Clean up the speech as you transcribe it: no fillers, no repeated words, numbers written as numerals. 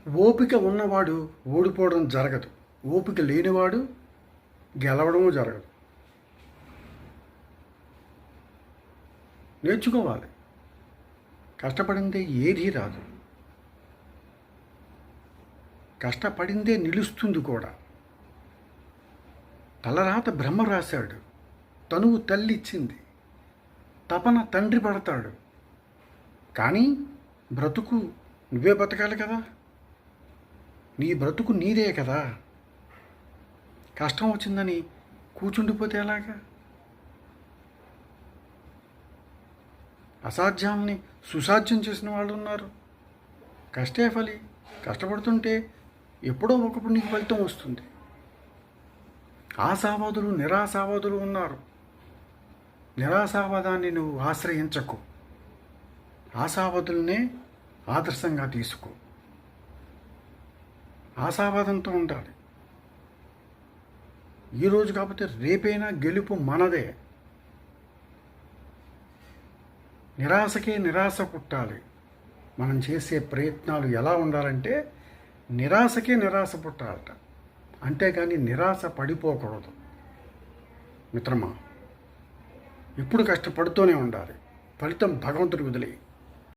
ఓపిక ఉన్నవాడు ఓడిపోవడం జరగదు, ఓపిక లేనివాడు గెలవడము జరగదు. నేర్చుకోవాలి. కష్టపడిందే ఏదీ రాదు, కష్టపడిందే నిలుస్తుంది కూడా. తలరాత బ్రహ్మ రాశాడు, తనువు తల్లి ఇచ్చింది, తపన తండ్రి పడతాడు. కానీ బ్రతుకు నువ్వే బతకాలి కదా, నీ బ్రతుకు నీదే కదా. కష్టం వచ్చిందని కూర్చుండిపోతే ఎలాగా? అసాధ్యాన్ని సుసాధ్యం చేసిన వాళ్ళు ఉన్నారు. కష్టే ఫలి. కష్టపడుతుంటే ఎప్పుడో ఒకప్పుడు నీకు ఫలితం వస్తుంది. ఆశావాదులు నిరాశావాదులు ఉన్నారు. నిరాశావాదాన్ని నువ్వు ఆశ్రయించకు, ఆశావాదులనే ఆదర్శంగా తీసుకో. ఆశావాదంతో ఉండాలి. ఈరోజు కాకపోతే రేపైనా గెలుపు మనదే. నిరాశకే నిరాశ పుట్టాలి. మనం చేసే ప్రయత్నాలు ఎలా ఉండాలంటే నిరాశకే నిరాశ పుట్టాలట, అంతేగాని నిరాశ పడిపోకూడదు. మిత్రమా, ఇప్పుడు కష్టపడుతూనే ఉండాలి. ఫలితం భగవంతుడికి వదిలేయి.